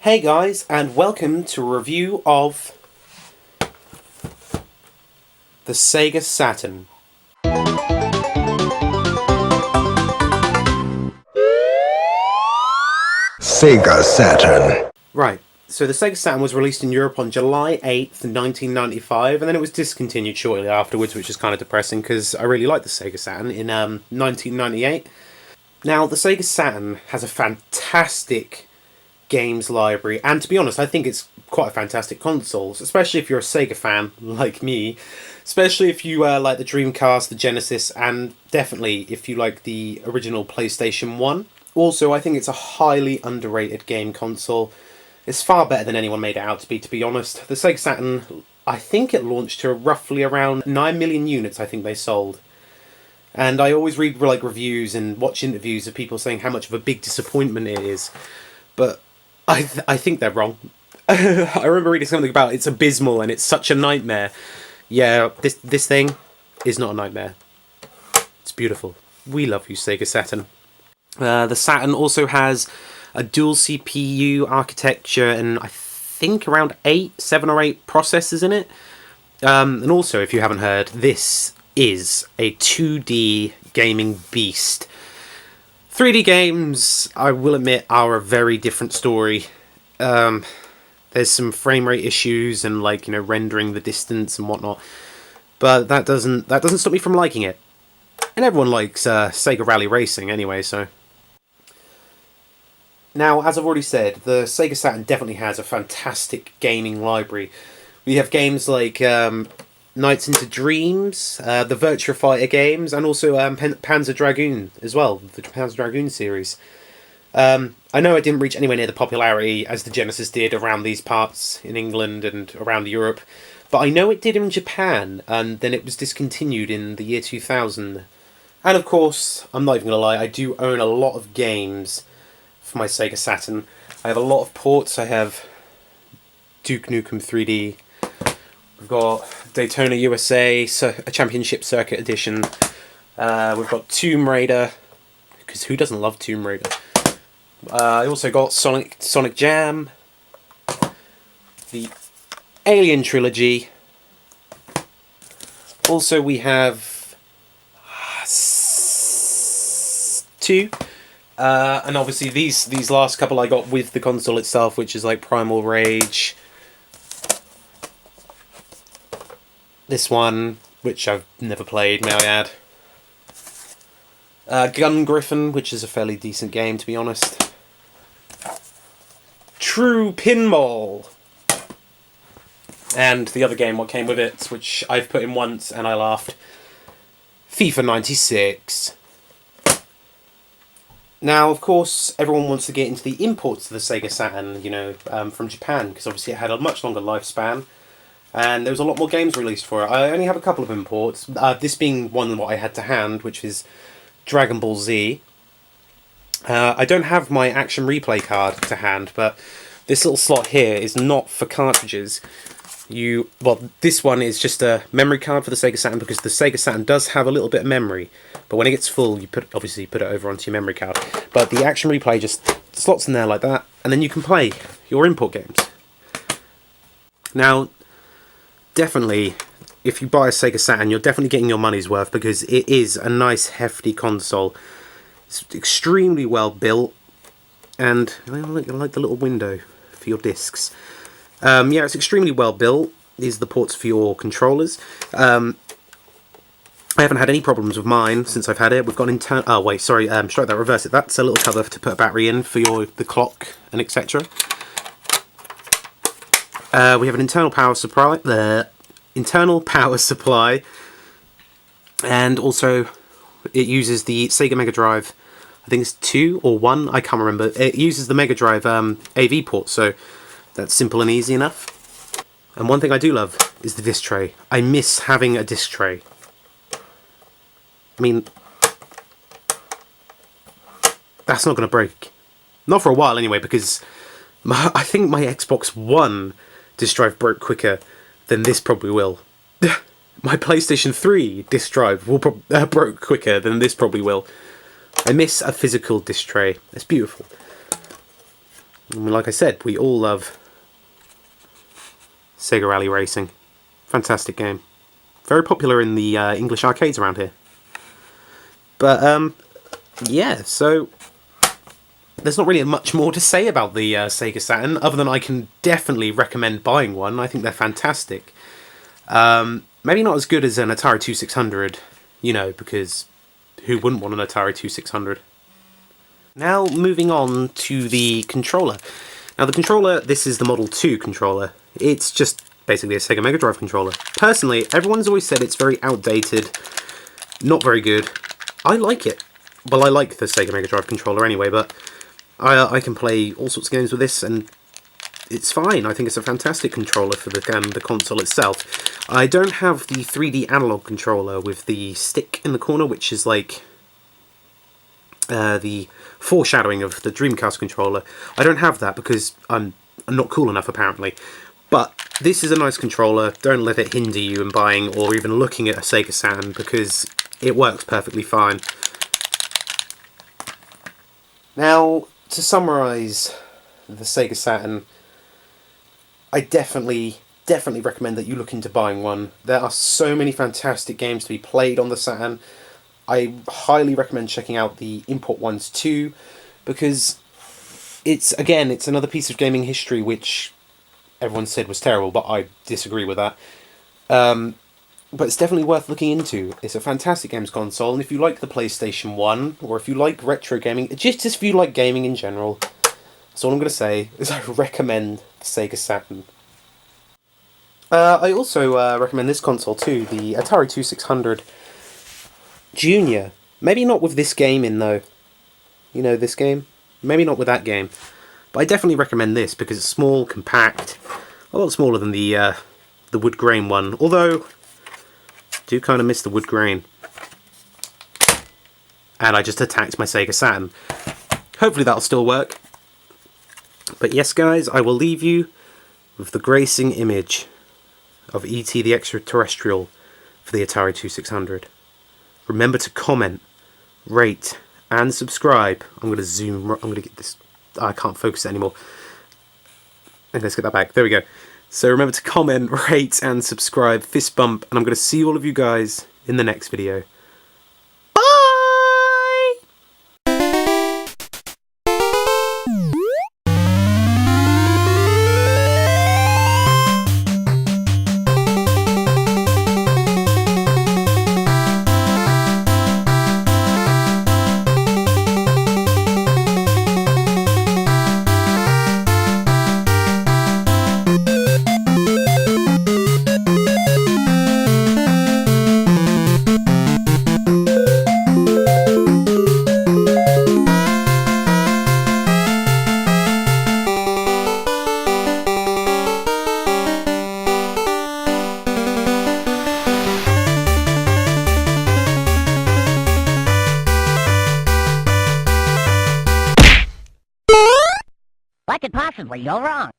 Hey guys, and welcome to a review of the Sega Saturn. Sega Saturn. Right, so the Sega Saturn was released in Europe on July 8th, 1995, and then it was discontinued shortly afterwards, which is kind of depressing because I really liked the Sega Saturn in 1998. Now, the Sega Saturn has a fantastic games library, and to be honest, I think it's quite a fantastic console, especially if you're a Sega fan like me, especially if you like the Dreamcast, the Genesis, and definitely if you like the original PlayStation 1. Also, I think it's a highly underrated game console. It's far better than anyone made it out to be honest. The Sega Saturn, I think it launched to roughly around 9 million units, I think they sold. And I always read like reviews and watch interviews of people saying how much of a big disappointment it is. But I think they're wrong. I remember reading something about it's abysmal and it's such a nightmare. Yeah, this thing is not a nightmare. It's beautiful. We love you, Sega Saturn. The Saturn also has a dual CPU architecture and I think around 7 or 8 processors in it. And also, if you haven't heard, this is a 2D gaming beast. 3D games, I will admit, are a very different story. There's some frame rate issues and rendering the distance and whatnot, but that doesn't stop me from liking it. And everyone likes Sega Rally Racing anyway, so. Now, as I've already said, the Sega Saturn definitely has a fantastic gaming library. We have games like Nights into Dreams, the Virtua Fighter games, and also Panzer Dragoon as well, the Panzer Dragoon series. I know it didn't reach anywhere near the popularity as the Genesis did around these parts in England and around Europe, but I know it did in Japan, and then it was discontinued in the year 2000. And of course, I'm not even going to lie, I do own a lot of games for my Sega Saturn. I have a lot of ports. I have Duke Nukem 3D. We've got Daytona USA, a Championship Circuit Edition. We've got Tomb Raider, because who doesn't love Tomb Raider? I also got Sonic Jam, the Alien Trilogy. Also, we have 2. And obviously these last couple I got with the console itself, which is like Primal Rage. This one, which I've never played, may I add. Gun Griffin, which is a fairly decent game, to be honest. True Pinball! And the other game, what came with it, which I've put in once and I laughed. FIFA 96. Now, of course, everyone wants to get into the imports of the Sega Saturn, from Japan, because obviously it had a much longer lifespan. And there was a lot more games released for it. I only have a couple of imports, this being one what I had to hand, which is Dragon Ball Z. I don't have my Action Replay card to hand, but this little slot here is not for cartridges. This one is just a memory card for the Sega Saturn, because the Sega Saturn does have a little bit of memory, but when it gets full, you obviously put it over onto your memory card. But the Action Replay just slots in there like that, and then you can play your import games. Now, definitely, if you buy a Sega Saturn, you're definitely getting your money's worth, because it is a nice, hefty console. It's extremely well built, and I like the little window for your discs. Yeah, it's extremely well built. These are the ports for your controllers. I haven't had any problems with mine since I've had it. We've got an internal... Oh, wait, sorry, strike that, reverse it. That's a little cover to put a battery in for the clock and etc. We have an internal power supply. And also it uses the Sega Mega Drive. I think it's 2 or 1, I can't remember. It uses the Mega Drive AV port, so that's simple and easy enough. And one thing I do love is the disc tray. I miss having a disc tray. I mean, that's not going to break. Not for a while anyway, because I think my Xbox One disc drive broke quicker than this probably will. My PlayStation 3 disc drive will broke quicker than this probably will. I miss a physical disc tray. It's beautiful. I mean, like I said, we all love Sega Rally Racing. Fantastic game. Very popular in the English arcades around here. But, yeah, so there's not really much more to say about the Sega Saturn, other than I can definitely recommend buying one. I think they're fantastic. Maybe not as good as an Atari 2600, you know, because who wouldn't want an Atari 2600? Now, moving on to the controller. Now, the controller, this is the Model 2 controller. It's just basically a Sega Mega Drive controller. Personally, everyone's always said it's very outdated, not very good. I like it. Well, I like the Sega Mega Drive controller anyway, but I can play all sorts of games with this, and it's fine. I think it's a fantastic controller for the console itself. I don't have the 3D analog controller with the stick in the corner, which is like the foreshadowing of the Dreamcast controller. I don't have that because I'm not cool enough, apparently. But this is a nice controller. Don't let it hinder you in buying or even looking at a Sega Saturn, because it works perfectly fine. Now, to summarise the Sega Saturn, I definitely recommend that you look into buying one. There are so many fantastic games to be played on the Saturn. I highly recommend checking out the import ones too, because it's another piece of gaming history which everyone said was terrible, but I disagree with that. But it's definitely worth looking into. It's a fantastic games console, and if you like the PlayStation 1, or if you like retro gaming, just if you like gaming in general, that's all I'm going to say, is I recommend the Sega Saturn. I also recommend this console too, the Atari 2600 Junior. Maybe not with this game in, though. You know, this game? Maybe not with that game. But I definitely recommend this, because it's small, compact, a lot smaller than the wood grain one, although I do kind of miss the wood grain. And I just attacked my Sega Saturn. Hopefully that'll still work. But yes, guys, I will leave you with the gracing image of E.T. the Extraterrestrial for the Atari 2600. Remember to comment, rate, and subscribe. I'm going to zoom. I'm going to get this. I can't focus it anymore. Okay, let's get that back. There we go. So remember to comment, rate, and subscribe. Fist bump. And I'm going to see all of you guys in the next video. What could possibly go wrong?